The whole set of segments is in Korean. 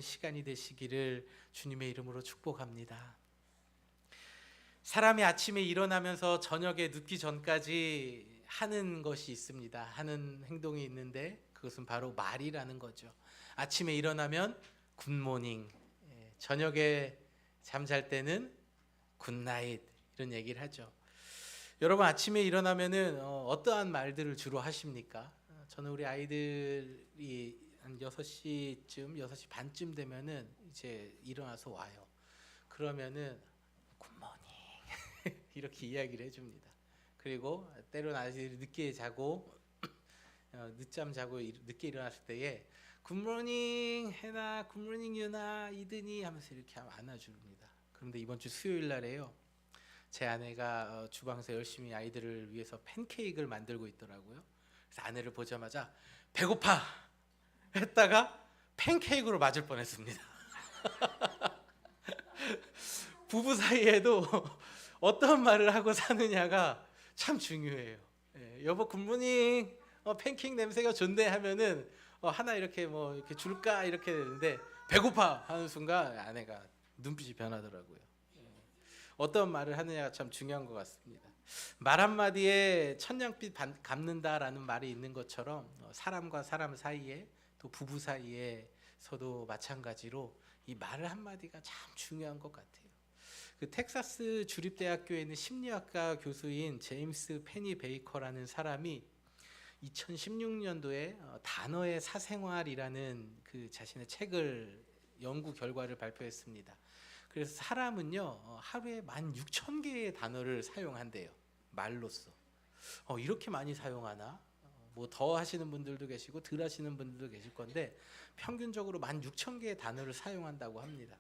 시간이 되시기를 주님의 이름으로 축복합니다. 사람이 아침에 일어나면서 저녁에 눕기 전까지 하는 것이 있습니다. 하는 행동이 있는데 그것은 바로 말이라는 거죠. 아침에 일어나면 굿모닝, 저녁에 잠잘 때는 굿나잇, 이런 얘기를 하죠. 여러분, 아침에 일어나면은 어떠한 말들을 주로 하십니까? 저는 우리 아이들이 한 6시쯤, 6시 반쯤 되면은 이제 일어나서 와요. 그러면은 굿모닝 이렇게 이야기를 해줍니다. 그리고 때로는 아이들이 늦게 자고 늦잠 자고 늦게 일어났을 때에 굿모닝 해나, 굿모닝 유나, 이든이 하면서 이렇게 안아줍니다. 그런데 이번 주 수요일 날에요, 제 아내가 주방에서 열심히 아이들을 위해서 팬케이크를 만들고 있더라고요. 그래서 아내를 보자마자 배고파 했다가 팬케이크로 맞을 뻔했습니다. 부부 사이에도 어떤 말을 하고 사느냐가 참 중요해요. 여보 굿모닝, 팬케이크 냄새가 좋네 하면은 하나 이렇게 뭐 이렇게 줄까 이렇게 되는데 배고파 하는 순간 아내가 눈빛이 변하더라고요. 어떤 말을 하느냐가 참 중요한 것 같습니다. 말 한마디에 천냥빛 갚는다라는 말이 있는 것처럼 사람과 사람 사이에, 또 부부 사이에서도 마찬가지로 이 말 한마디가 참 중요한 것 같아요. 그 텍사스 주립대학교에 있는 심리학과 교수인 제임스 페니 베이커라는 사람이 2016년도에 단어의 사생활이라는 그 자신의 책을, 연구 결과를 발표했습니다. 그래서 사람은요, 하루에 16,000개의 단어를 사용한대요. 말로써. 이렇게 많이 사용하나? 뭐 더 하시는 분들도 계시고 덜 하시는 분들도 계실 건데 평균적으로 16,000개의 단어를 사용한다고 합니다.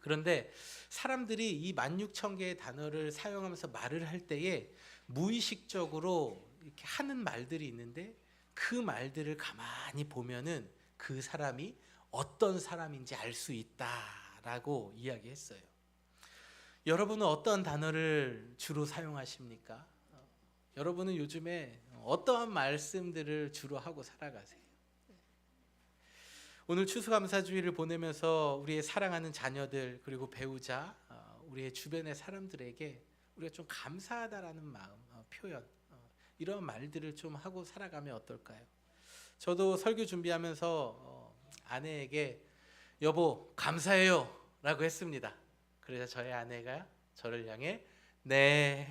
그런데 사람들이 이 16,000개의 단어를 사용하면서 말을 할 때에 무의식적으로 이렇게 하는 말들이 있는데, 그 말들을 가만히 보면은 그 사람이 어떤 사람인지 알 수 있다라고 이야기했어요. 여러분은 어떤 단어를 주로 사용하십니까? 여러분은 요즘에 어떠한 말씀들을 주로 하고 살아가세요? 오늘 추수감사주의를 보내면서 우리의 사랑하는 자녀들, 그리고 배우자, 우리의 주변의 사람들에게 우리가 좀 감사하다라는 마음, 표현, 이런 말들을 좀 하고 살아가면 어떨까요? 저도 설교 준비하면서 아내에게 여보 감사해요 라고 했습니다. 그래서 저희 아내가 저를 향해 네,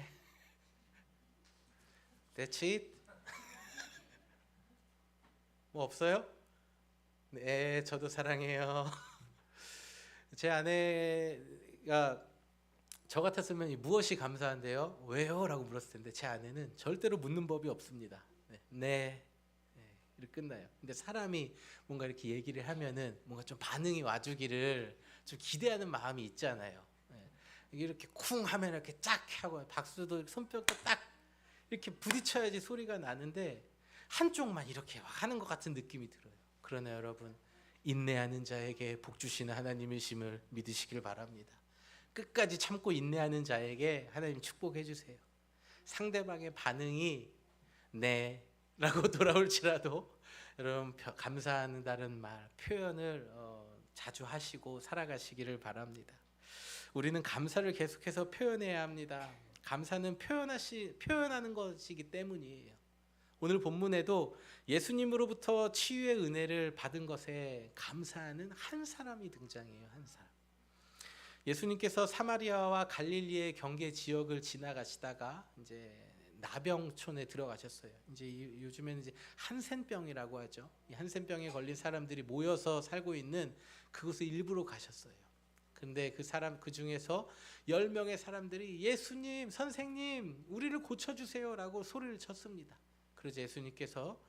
that's it. 뭐 없어요? 네, 저도 사랑해요. 제 아내가 저 같았으면 무엇이 감사한데요? 왜요? 라고 물었을 텐데 제 아내는 절대로 묻는 법이 없습니다. 네, 이렇게 끝나요. 근데 사람이 뭔가 이렇게 얘기를 하면은 뭔가 좀 반응이 와주기를 좀 기대하는 마음이 있잖아요. 이렇게 쿵 하면 이렇게 짝 하고 박수도 손뼉도 딱 이렇게 부딪혀야지 소리가 나는데 한쪽만 이렇게 하는 것 같은 느낌이 들어요. 그러나 여러분, 인내하는 자에게 복 주시는 하나님이심을 믿으시길 바랍니다. 끝까지 참고 인내하는 자에게 하나님 축복해 주세요. 상대방의 반응이 네 라고 돌아올지라도 여러분 감사한다는 말, 표현을 자주 하시고 살아가시기를 바랍니다. 우리는 감사를 계속해서 표현해야 합니다. 감사는 표현하는 것이기 때문이에요. 오늘 본문에도 예수님으로부터 치유의 은혜를 받은 것에 감사하는 한 사람이 등장해요. 한 사람. 예수님께서 사마리아와 갈릴리의 경계 지역을 지나가시다가 이제 나병촌에 들어가셨어요. 이제 요즘에는 이제 한센병이라고 하죠. 이 한센병에 걸린 사람들이 모여서 살고 있는 그곳을 일부러 가셨어요. 근데 그 중에서 10명의 사람들이 예수님, 선생님, 우리를 고쳐주세요 라고 소리를 쳤습니다. 그래서 예수님께서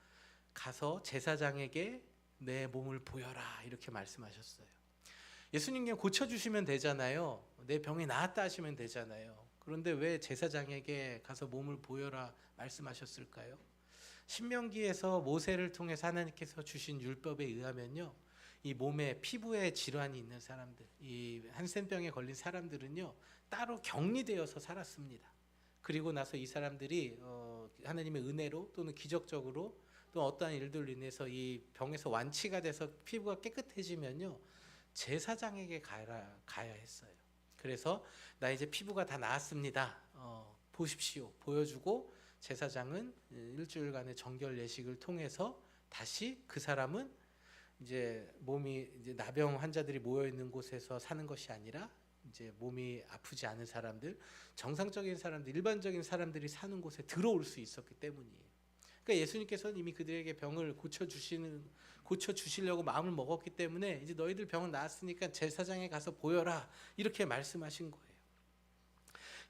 가서 제사장에게 내 몸을 보여라 이렇게 말씀하셨어요. 예수님께 고쳐주시면 되잖아요. 내 병이 나았다 하시면 되잖아요. 그런데 왜 제사장에게 가서 몸을 보여라 말씀하셨을까요? 신명기에서 모세를 통해서 하나님께서 주신 율법에 의하면요, 이 몸에 피부에 질환이 있는 사람들, 이 한센병에 걸린 사람들은요 따로 격리되어서 살았습니다. 그리고 나서 이 사람들이 하나님의 은혜로 또는 기적적으로 또 어떠한 일들로 인해서 이 병에서 완치가 돼서 피부가 깨끗해지면요, 제사장에게 가야 했어요. 그래서 나 이제 피부가 다 나았습니다, 보십시오 보여주고, 제사장은 일주일간의 정결 예식을 통해서 다시 그 사람은 이제 몸이 이제 나병 환자들이 모여 있는 곳에서 사는 것이 아니라 이제 몸이 아프지 않은 사람들, 정상적인 사람들, 일반적인 사람들이 사는 곳에 들어올 수 있었기 때문이에요. 그러니까 예수님께서는 이미 그들에게 병을 고쳐 주시려고 마음을 먹었기 때문에 이제 너희들 병은 나았으니까 제사장에 가서 보여라, 이렇게 말씀하신 거예요.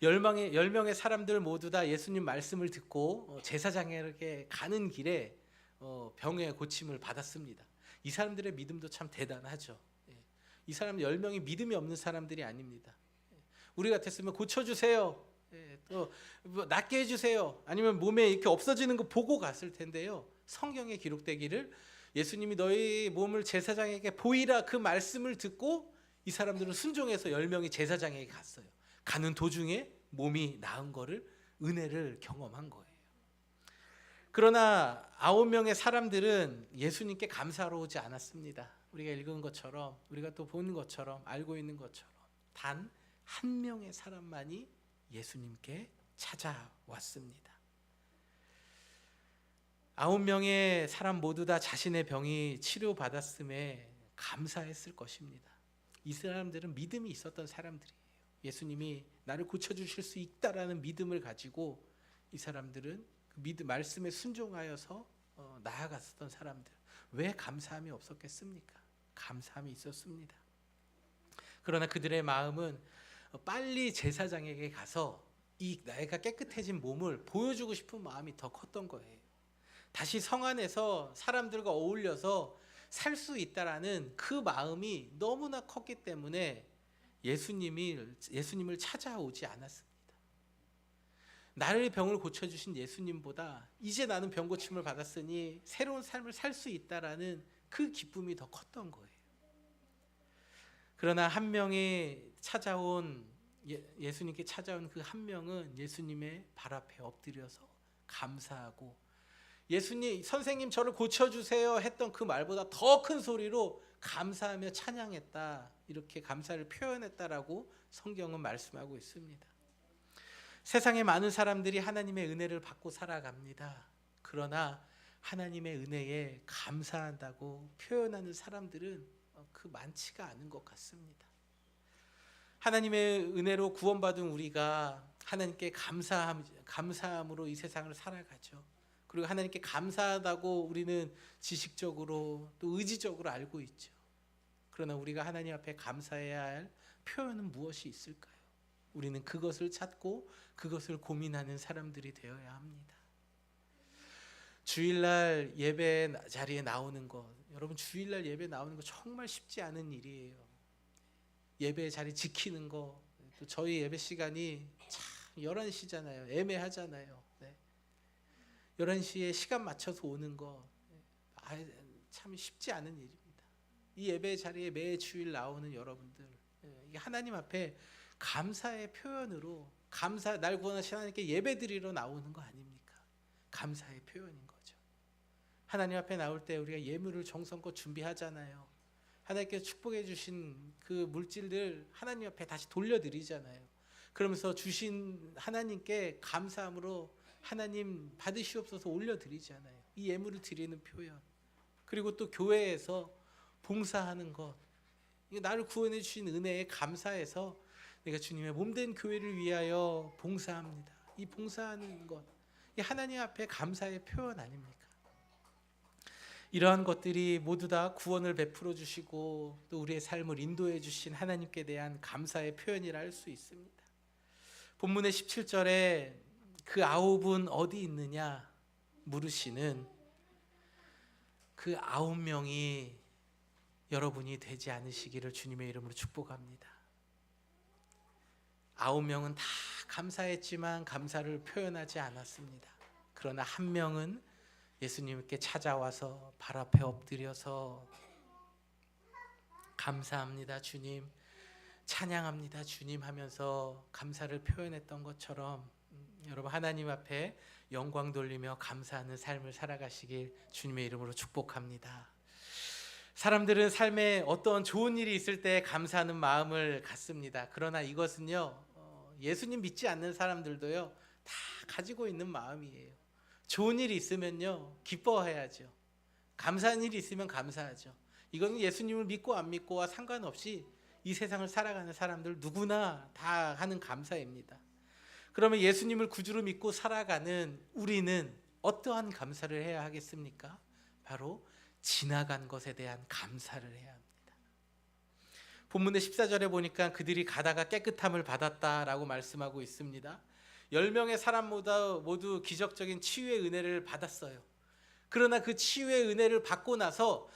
10명의 사람들 모두 다 예수님 말씀을 듣고 제사장에게 가는 길에 병의 고침을 받았습니다. 이 사람들의 믿음도 참 대단하죠. 이 사람 10명이 믿음이 없는 사람들이 아닙니다. 우리 같았으면 고쳐주세요, 또 낫게 해주세요, 아니면 몸에 이렇게 없어지는 거 보고 갔을 텐데요, 성경에 기록되기를 예수님이 너희 몸을 제사장에게 보이라, 그 말씀을 듣고 이 사람들은 순종해서 10명이 제사장에게 갔어요. 가는 도중에 몸이 나은 거를, 은혜를 경험한 거예요. 그러나 9명의 사람들은 예수님께 감사하러 오지 않았습니다. 우리가 읽은 것처럼, 우리가 또 본 것처럼, 알고 있는 것처럼 단 한 명의 사람만이 예수님께 찾아왔습니다. 9명의 사람 모두 다 자신의 병이 치료받았음에 감사했을 것입니다. 이 사람들은 믿음이 있었던 사람들이에요. 예수님이 나를 고쳐주실 수 있다라는 믿음을 가지고 이 사람들은 그 말씀에 순종하여서 나아갔었던 사람들. 왜 감사함이 없었겠습니까? 감사함이 있었습니다. 그러나 그들의 마음은 빨리 제사장에게 가서 이 내가 깨끗해진 몸을 보여주고 싶은 마음이 더 컸던 거예요. 다시 성 안에서 사람들과 어울려서 살 수 있다라는 그 마음이 너무나 컸기 때문에 예수님을 찾아오지 않았습니다. 나를 병을 고쳐주신 예수님보다 이제 나는 병 고침을 받았으니 새로운 삶을 살 수 있다라는 그 기쁨이 더 컸던 거예요. 그러나 한 명이 예수님께 찾아온 그 한 명은 예수님의 발 앞에 엎드려서 감사하고, 예수님, 선생님 저를 고쳐주세요 했던 그 말보다 더 큰 소리로 감사하며 찬양했다, 이렇게 감사를 표현했다라고 성경은 말씀하고 있습니다. 세상에 많은 사람들이 하나님의 은혜를 받고 살아갑니다. 그러나 하나님의 은혜에 감사한다고 표현하는 사람들은 그 많지가 않은 것 같습니다. 하나님의 은혜로 구원받은 우리가 하나님께 감사함으로 이 세상을 살아가죠. 그리고 하나님께 감사하다고 우리는 지식적으로 또 의지적으로 알고 있죠. 그러나 우리가 하나님 앞에 감사해야 할 표현은 무엇이 있을까요? 우리는 그것을 찾고 그것을 고민하는 사람들이 되어야 합니다. 주일날 예배 자리에 나오는 것, 여러분 주일날 예배 나오는 거 정말 쉽지 않은 일이에요. 예배 자리 지키는 거, 또 저희 예배 시간이 참 11시잖아요. 애매하잖아요. 11시에 시간 맞춰서 오는 거 참 쉽지 않은 일입니다. 이 예배 자리에 매 주일 나오는 여러분들, 하나님 앞에 감사의 표현으로, 날 구원하신 하나님께 예배드리러 나오는 거 아닙니까? 감사의 표현인 거죠. 하나님 앞에 나올 때 우리가 예물을 정성껏 준비하잖아요. 하나님께서 축복해 주신 그 물질들 하나님 앞에 다시 돌려드리잖아요. 그러면서 주신 하나님께 감사함으로 하나님 받으시옵소서 올려드리잖아요. 이 예물을 드리는 표현. 그리고 또 교회에서 봉사하는 것, 나를 구원해 주신 은혜에 감사해서 내가 주님의 몸된 교회를 위하여 봉사합니다. 이 봉사하는 것, 이 하나님 앞에 감사의 표현 아닙니까? 이러한 것들이 모두 다 구원을 베풀어 주시고 또 우리의 삶을 인도해 주신 하나님께 대한 감사의 표현이라 할 수 있습니다. 본문의 17절에 그 9은 어디 있느냐 물으시는 그 9명이 여러분이 되지 않으시기를 주님의 이름으로 축복합니다. 9명은 다 감사했지만 감사를 표현하지 않았습니다. 그러나 한 명은 예수님께 찾아와서 발 앞에 엎드려서 감사합니다 주님, 찬양합니다 주님 하면서 감사를 표현했던 것처럼 여러분 하나님 앞에 영광 돌리며 감사하는 삶을 살아가시길 주님의 이름으로 축복합니다. 사람들은 삶에 어떤 좋은 일이 있을 때 감사하는 마음을 갖습니다. 그러나 이것은요, 예수님 믿지 않는 사람들도요 다 가지고 있는 마음이에요. 좋은 일이 있으면요 기뻐해야죠. 감사한 일이 있으면 감사하죠. 이거는 예수님을 믿고 안 믿고와 상관없이 이 세상을 살아가는 사람들 누구나 다 하는 감사입니다. 그러면 예수님을 구주로 믿고 살아가는 우리는 어떠한 감사를 해야 하겠습니까? 바로 지나간 것에 대한 감사를 해야 합니다. 본문의 14절에 보니까 그들이 가다가 깨끗함을 받았다라고 말씀하고 있습니다. 10명의 사람보다 모두 기적적인 치유의 은혜를 받았어요. 그러나 그 치유의 은혜를 받고 나서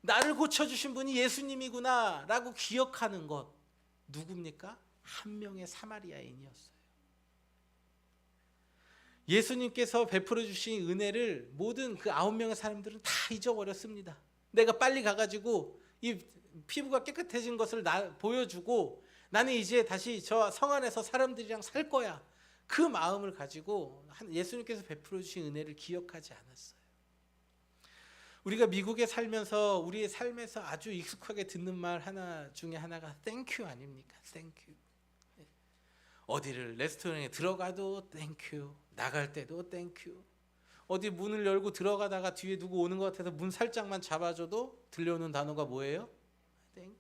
나를 고쳐주신 분이 예수님이구나 라고 기억하는 것 누굽니까? 한 명의 사마리아인이었어요. 예수님께서 베풀어 주신 은혜를 모든 그 9명의 사람들은 다 잊어버렸습니다. 내가 빨리 가가지고 이 피부가 깨끗해진 것을 보여주고 나는 이제 다시 저 성 안에서 사람들이랑 살 거야. 그 마음을 가지고 예수님께서 베풀어 주신 은혜를 기억하지 않았어요. 우리가 미국에 살면서 우리의 삶에서 아주 익숙하게 듣는 말 하나 중에 하나가 땡큐 아닙니까? 땡큐. 어디를 레스토랑에 들어가도 땡큐, 나갈 때도 땡큐. 어디 문을 열고 들어가다가 뒤에 누구 오는 것 같아서 문 살짝만 잡아줘도 들려오는 단어가 뭐예요? 땡큐.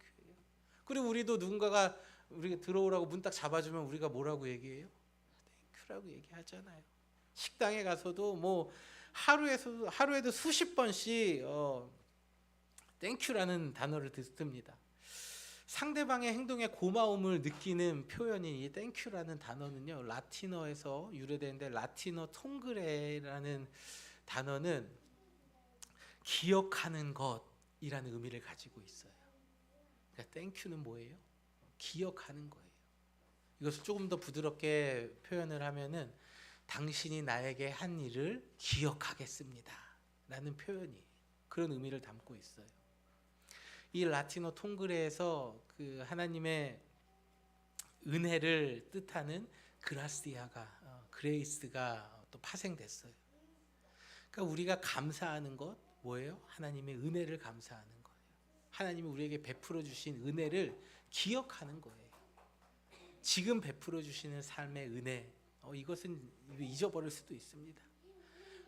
그리고 우리도 누군가가 우리가 들어오라고 문 딱 잡아주면 우리가 뭐라고 얘기해요? 땡큐라고 얘기하잖아요. 식당에 가서도 뭐 하루에도 수십 번씩 땡큐라는 단어를 듣습니다. 상대방의 행동에 고마움을 느끼는 표현인 이 땡큐라는 단어는요 라틴어에서 유래되는데 라틴어 통그레라는 단어는 기억하는 것이라는 의미를 가지고 있어요. 그러니까 땡큐는 뭐예요? 기억하는 거예요. 이것을 조금 더 부드럽게 표현을 하면은 당신이 나에게 한 일을 기억하겠습니다 라는 표현이 그런 의미를 담고 있어요. 이 라틴어 통그레에서 그 하나님의 은혜를 뜻하는 그라시아가 그레이스가 또 파생됐어요. 그러니까 우리가 감사하는 것 뭐예요? 하나님의 은혜를 감사하는 거예요. 하나님이 우리에게 베풀어 주신 은혜를 기억하는 거예요. 지금 베풀어 주시는 삶의 은혜 이것은 잊어버릴 수도 있습니다.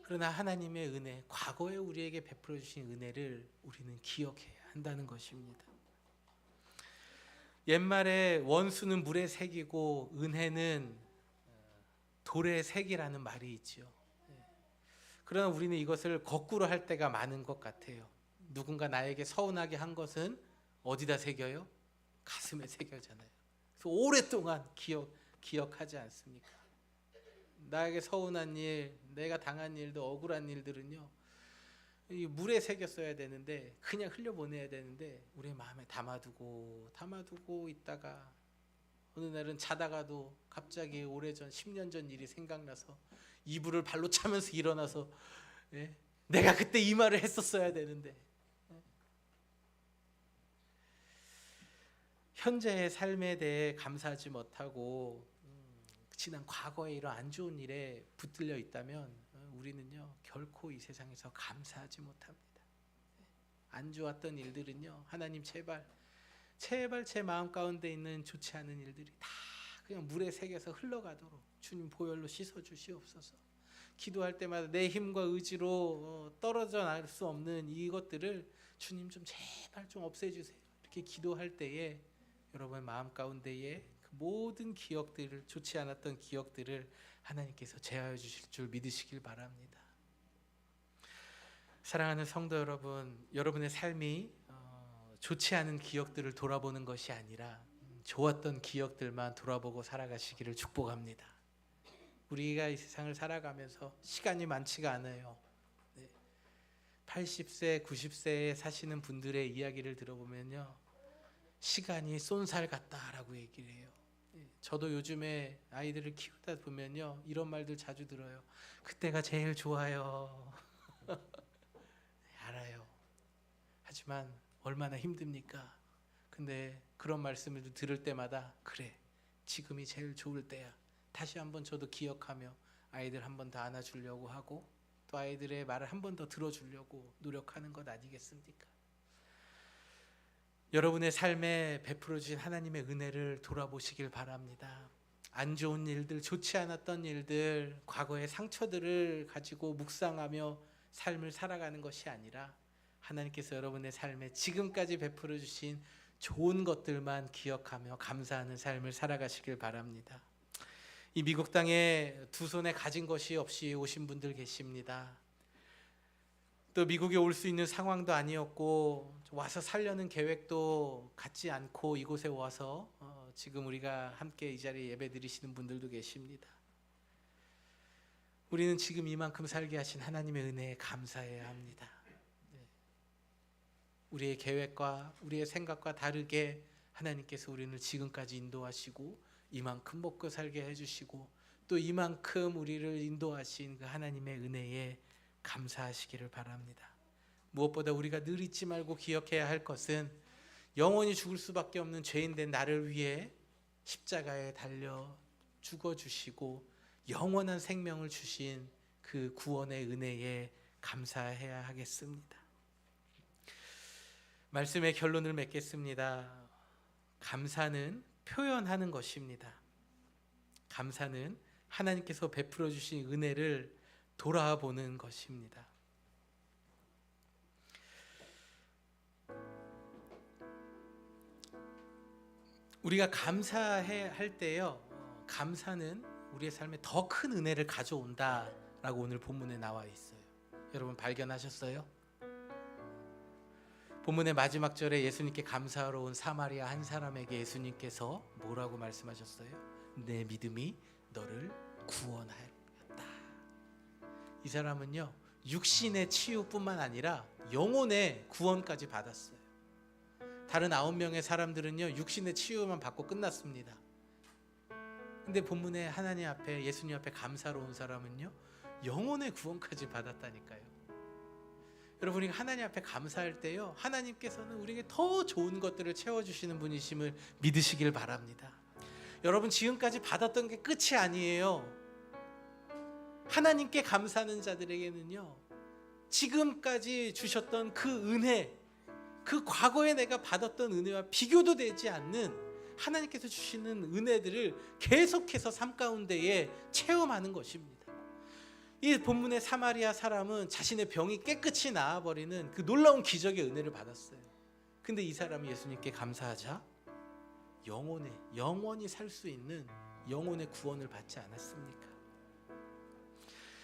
그러나 하나님의 은혜, 과거에 우리에게 베풀어 주신 은혜를 우리는 기억해야 한다는 것입니다. 옛말에 원수는 물에 새기고 은혜는 돌에 새기라는 말이 있죠. 그러나 우리는 이것을 거꾸로 할 때가 많은 것 같아요. 누군가 나에게 서운하게 한 것은 어디다 새겨요? 가슴에 새겨잖아요. 그래서 오랫동안 기억하지 않습니까? 나에게 서운한 일, 내가 당한 일도 억울한 일들은요 이 물에 새겼어야 되는데 그냥 흘려보내야 되는데 우리의 마음에 담아두고 있다가 어느 날은 자다가도 갑자기 오래전 10년 전 일이 생각나서 이불을 발로 차면서 일어나서 내가 그때 이 말을 했었어야 되는데 현재의 삶에 대해 감사하지 못하고 지난 과거에 이런 안 좋은 일에 붙들려 있다면 우리는요 결코 이 세상에서 감사하지 못합니다. 안 좋았던 일들은요 하나님 제발 제 마음 가운데 있는 좋지 않은 일들이 다 그냥 물에 새겨서 흘러가도록 주님 보혈로 씻어 주시옵소서. 기도할 때마다 내 힘과 의지로 떨어져 나갈 수 없는 이것들을 주님 좀 제발 좀 없애주세요. 이렇게 기도할 때에 여러분의 마음 가운데에 그 모든 기억들을 좋지 않았던 기억들을 하나님께서 제하여 주실 줄 믿으시길 바랍니다. 사랑하는 성도 여러분, 여러분의 삶이 좋지 않은 기억들을 돌아보는 것이 아니라 좋았던 기억들만 돌아보고 살아가시기를 축복합니다. 우리가 이 세상을 살아가면서 시간이 많지가 않아요. 80세, 90세에 사시는 분들의 이야기를 들어보면요 시간이 쏜살 같다라고 얘기를 해요. 저도 요즘에 아이들을 키우다 보면요 이런 말들 자주 들어요. 그때가 제일 좋아요. 알아요. 하지만 얼마나 힘듭니까? 근데 그런 말씀을 들을 때마다 그래 지금이 제일 좋을 때야. 다시 한번 저도 기억하며 아이들 한 번 더 안아주려고 하고 또 아이들의 말을 한 번 더 들어주려고 노력하는 것 아니겠습니까? 여러분의 삶에 베풀어 주신 하나님의 은혜를 돌아보시길 바랍니다. 안 좋은 일들, 좋지 않았던 일들, 과거의 상처들을 가지고 묵상하며 삶을 살아가는 것이 아니라 하나님께서 여러분의 삶에 지금까지 베풀어 주신 좋은 것들만 기억하며 감사하는 삶을 살아가시길 바랍니다. 이 미국 땅에 두 손에 가진 것이 없이 오신 분들 계십니다. 또 미국에 올 수 있는 상황도 아니었고 와서 살려는 계획도 갖지 않고 이곳에 와서 지금 우리가 함께 이 자리에 예배 드리시는 분들도 계십니다. 우리는 지금 이만큼 살게 하신 하나님의 은혜에 감사해야 합니다. 우리의 계획과 우리의 생각과 다르게 하나님께서 우리를 지금까지 인도하시고 이만큼 먹고 살게 해주시고 또 이만큼 우리를 인도하신 그 하나님의 은혜에 감사하시기를 바랍니다. 무엇보다 우리가 늘 잊지 말고 기억해야 할 것은 영원히 죽을 수밖에 없는 죄인된 나를 위해 십자가에 달려 죽어주시고 영원한 생명을 주신 그 구원의 은혜에 감사해야 하겠습니다. 말씀의 결론을 맺겠습니다. 감사는 표현하는 것입니다. 감사는 하나님께서 베풀어 주신 은혜를 돌아보는 것입니다. 우리가 감사해 할 때요, 감사는 우리의 삶에 더 큰 은혜를 가져온다라고 오늘 본문에 나와 있어요. 여러분 발견하셨어요? 본문의 마지막 절에 예수님께 감사하러 온 사마리아 한 사람에게 예수님께서 뭐라고 말씀하셨어요? 내 믿음이 너를 구원하였다. 이 사람은요, 육신의 치유뿐만 아니라 영혼의 구원까지 받았어요. 다른 9명의 사람들은요, 육신의 치유만 받고 끝났습니다. 근데 본문에 하나님 앞에, 예수님 앞에 감사로 온 사람은요, 영혼의 구원까지 받았다니까요. 여러분, 우리가 하나님 앞에 감사할 때요, 하나님께서는 우리에게 더 좋은 것들을 채워주시는 분이심을 믿으시길 바랍니다. 여러분, 지금까지 받았던 게 끝이 아니에요. 하나님께 감사하는 자들에게는요, 지금까지 주셨던 그 은혜, 그 과거에 내가 받았던 은혜와 비교도 되지 않는 하나님께서 주시는 은혜들을 계속해서 삶 가운데에 체험하는 것입니다. 이 본문의 사마리아 사람은 자신의 병이 깨끗이 나아버리는 그 놀라운 기적의 은혜를 받았어요. 근데 이 사람이 예수님께 감사하자 영원히 살 수 있는 영혼의 구원을 받지 않았습니까?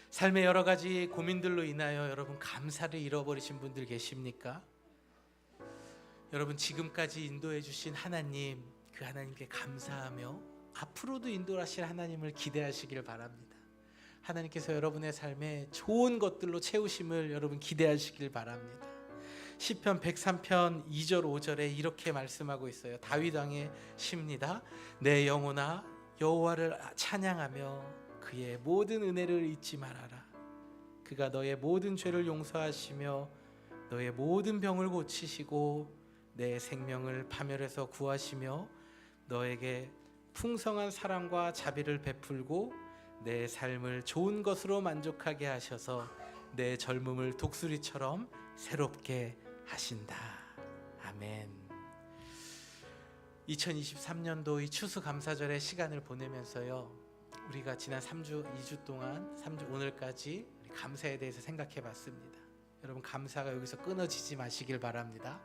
삶의 여러 가지 고민들로 인하여 여러분 감사를 잃어버리신 분들 계십니까? 여러분, 지금까지 인도해 주신 하나님, 그 하나님께 감사하며 앞으로도 인도하실 하나님을 기대하시길 바랍니다. 하나님께서 여러분의 삶에 좋은 것들로 채우심을 여러분 기대하시길 바랍니다. 시편 103편 2절 5절에 이렇게 말씀하고 있어요. 다윗 왕의 시입니다. 내 영혼아 여호와를 찬양하며 그의 모든 은혜를 잊지 말아라. 그가 너의 모든 죄를 용서하시며 너의 모든 병을 고치시고 내 생명을 파멸에서 구하시며 너에게 풍성한 사랑과 자비를 베풀고 내 삶을 좋은 것으로 만족하게 하셔서 내 젊음을 독수리처럼 새롭게 하신다. 아멘. 2023년도 이 추수감사절의 시간을 보내면서요, 우리가 지난 2주 동안 3주 오늘까지 감사에 대해서 생각해 봤습니다. 여러분, 감사가 여기서 끊어지지 마시길 바랍니다.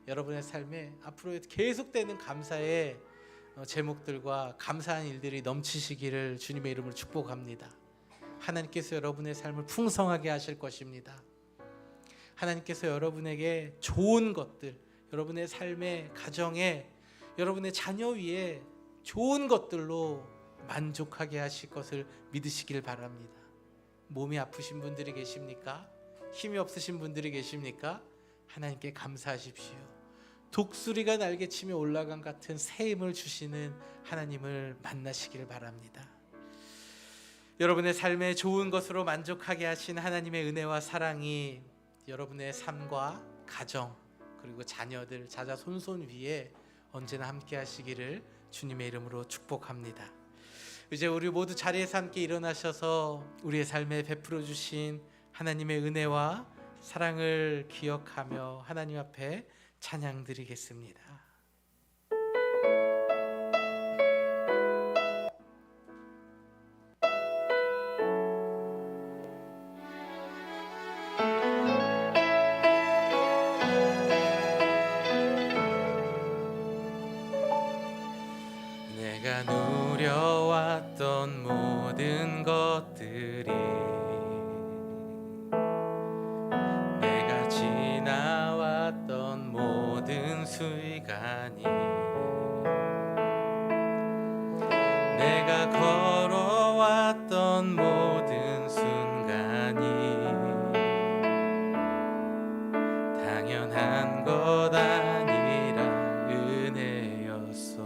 여러분의 삶에 앞으로 계속되는 감사의 제목들과 감사한 일들이 넘치시기를 주님의 이름으로 축복합니다. 하나님께서 여러분의 삶을 풍성하게 하실 것입니다. 하나님께서 여러분에게 좋은 것들, 여러분의 삶의 가정에, 여러분의 자녀 위에 좋은 것들로 만족하게 하실 것을 믿으시길 바랍니다. 몸이 아프신 분들이 계십니까? 힘이 없으신 분들이 계십니까? 하나님께 감사하십시오. 독수리가 날개치며 올라간 같은 새 힘을 주시는 하나님을 만나시길 바랍니다. 여러분의 삶에 좋은 것으로 만족하게 하신 하나님의 은혜와 사랑이 여러분의 삶과 가정 그리고 자녀들, 자자손손 위에 언제나 함께 하시기를 주님의 이름으로 축복합니다. 이제 우리 모두 자리에서 함께 일어나셔서 우리의 삶에 베풀어 주신 하나님의 은혜와 사랑을 기억하며 하나님 앞에 찬양 드리겠습니다. 내가 누려왔던 모든 것들이 내가 지나왔던 모든 순간이 내가 걸어왔던 모든 순간이 당연한 것 아니라 은혜였어.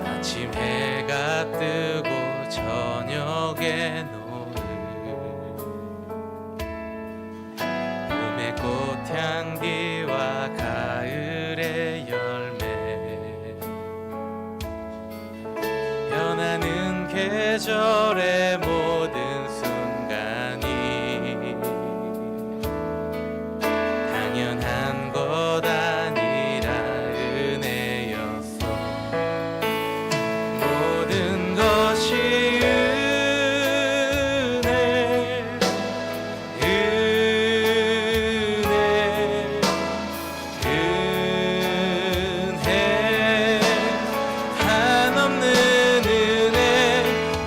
아침 해가 뜨고 저녁에 노을 봄의 꽃향기와 가을의 열매 변하는 계절의 모든 순간이 당연한 것 아니라 은혜였어. 모든 것이 은혜 한없는 은혜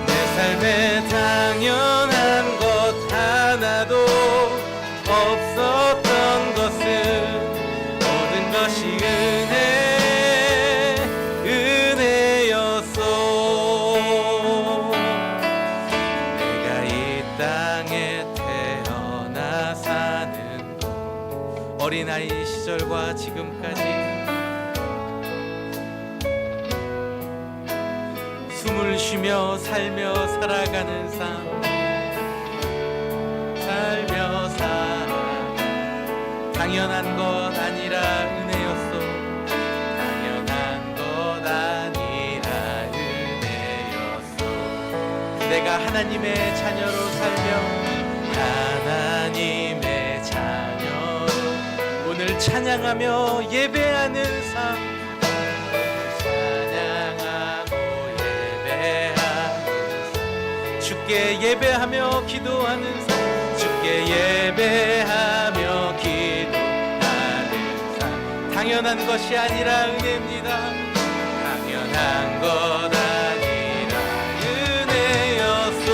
내 삶에 당연한 것 하나도 없었던 것은 모든 것이 은혜였어. 내가 이 땅에 태어나 사는 것 어린아이 시절과 지금까지 숨을 쉬며 살며 살아가는 삶 살며 살아 당연한 것 아니라 은혜였어. 당연한 것 아니라 은혜였어. 내가 하나님의 자녀로 살며 하나님의 자녀로 오늘 찬양하며 예배하는 삶 찬양하고 예배하는 삶 주께 예배하며 기도하는 삶 주께 예배하며 기도하는 삶 당연한 것이 아니라 은혜입니다. 당연한 것 아니라 은혜였소.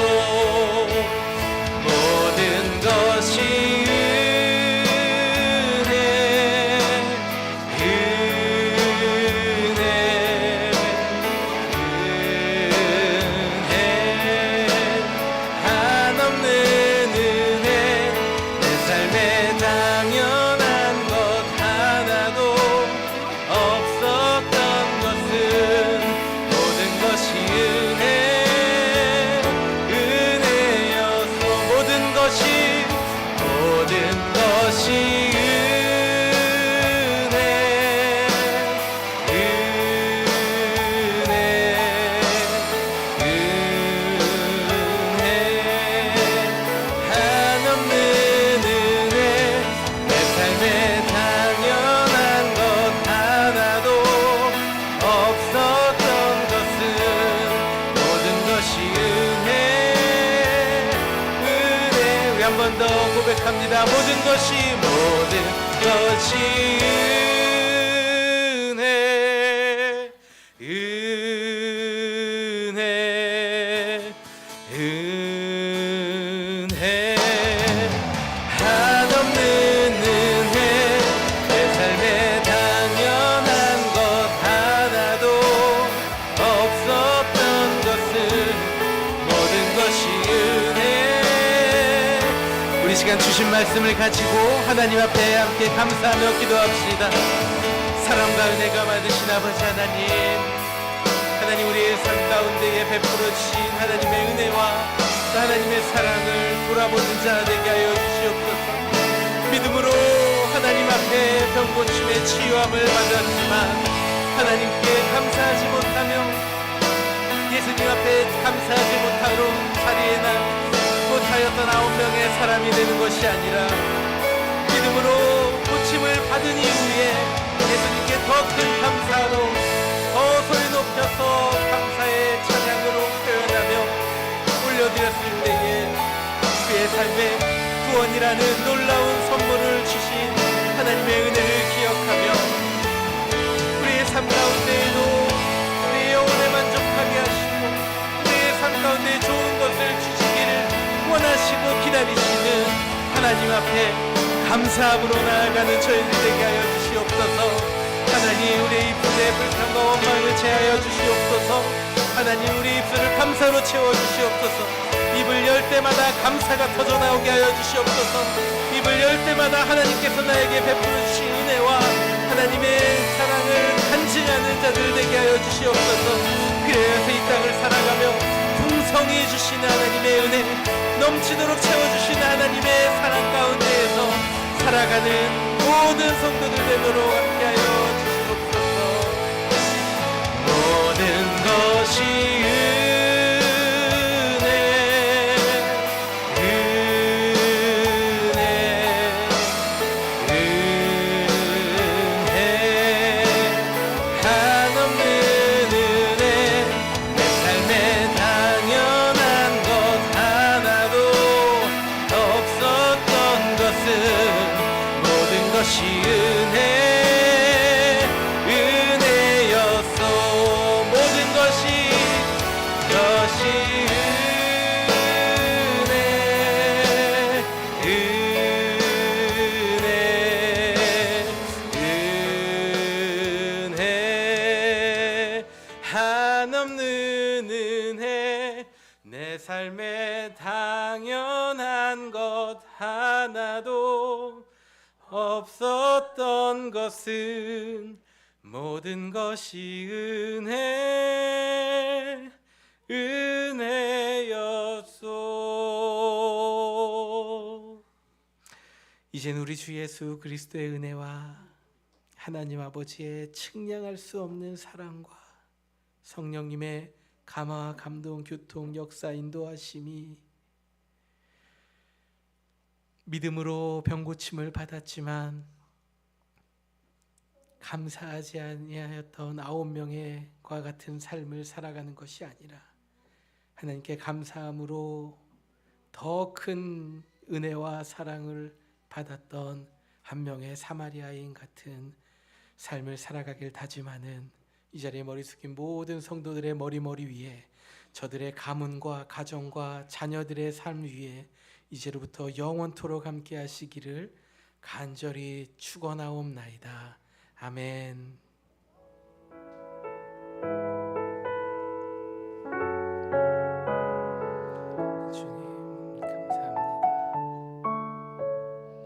모든 것이 한 번 더 고백합니다. 모든 것이 은혜 한없는 은혜 내 삶에 당연한 것 하나도 없었던 것은 모든 것이 은혜. 우리 시간 주신 말씀을 가지고 하나님 앞에 함께 감사하며 기도합시다. 사랑과 은혜가 많으신 아버지 하나님, 우리의 삶 가운데에 베풀어 주신 하나님의 은혜와 하나님의 사랑을 돌아보는 자 되게 하여 주시옵소서. 믿음으로 하나님 앞에 병고침의 치유함을 받았지만 하나님께 감사하지 못하며 예수님 앞에 감사하지 못하러 자리에 못하였던 9명의 사람이 되는 것이 아니라 믿음으로 고침을 받은 이후에 예수님께 더 큰 감사로 더 소리 높여서 감사의 찬양으로 표현하며 올려드렸을 때에 그의 삶에 구원이라는 놀라운 선물을 주신 하나님의 은혜를 기억하며 우리의 삶 가운데에도 우리의 영혼에 만족하게 하시고 우리의 삶 가운데 좋은 것을 주시기를 원하시고 기다리시는 하나님 앞에 감사함으로 나아가는 저희들 되게 하여 주시옵소서. 하나님 우리의 입술에 불평과 원망을 제하여 주시옵소서. 하나님 우리 입술을 감사로 채워주시옵소서. 입을 열 때마다 감사가 터져나오게 하여 주시옵소서. 입을 열 때마다 하나님께서 나에게 베풀어 주신 은혜와 하나님의 사랑을 간증하는 자들 되게 하여 주시옵소서. 그래서 이 땅을 살아가며 풍성히 주시는 하나님의 은혜, 넘치도록 채워주시는 하나님의 사랑 가운데에서 살아가는 모든 성도들 되도록 함께하여 주시옵소서. 모든 것이 한없는 은혜, 내 삶에 당연한 것 하나도 없었던 것은 모든 것이 은혜였소. 이젠 우리 주 예수 그리스도의 은혜와 하나님 아버지의 측량할 수 없는 사랑과 성령님의 감화, 감동, 교통, 역사, 인도하심이 믿음으로 병고침을 받았지만 감사하지 아니하였던 9명의 과 같은 삶을 살아가는 것이 아니라 하나님께 감사함으로 더 큰 은혜와 사랑을 받았던 한 명의 사마리아인 같은 삶을 살아가길 다짐하는 이 자리에 머리 숙인 모든 성도들의 머리 위에 저들의 가문과 가정과 자녀들의 삶 위에 이제로부터 영원토록 함께 하시기를 간절히 축원하옵나이다. 아멘. 주님 감사합니다.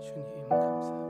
주님 감사합니다.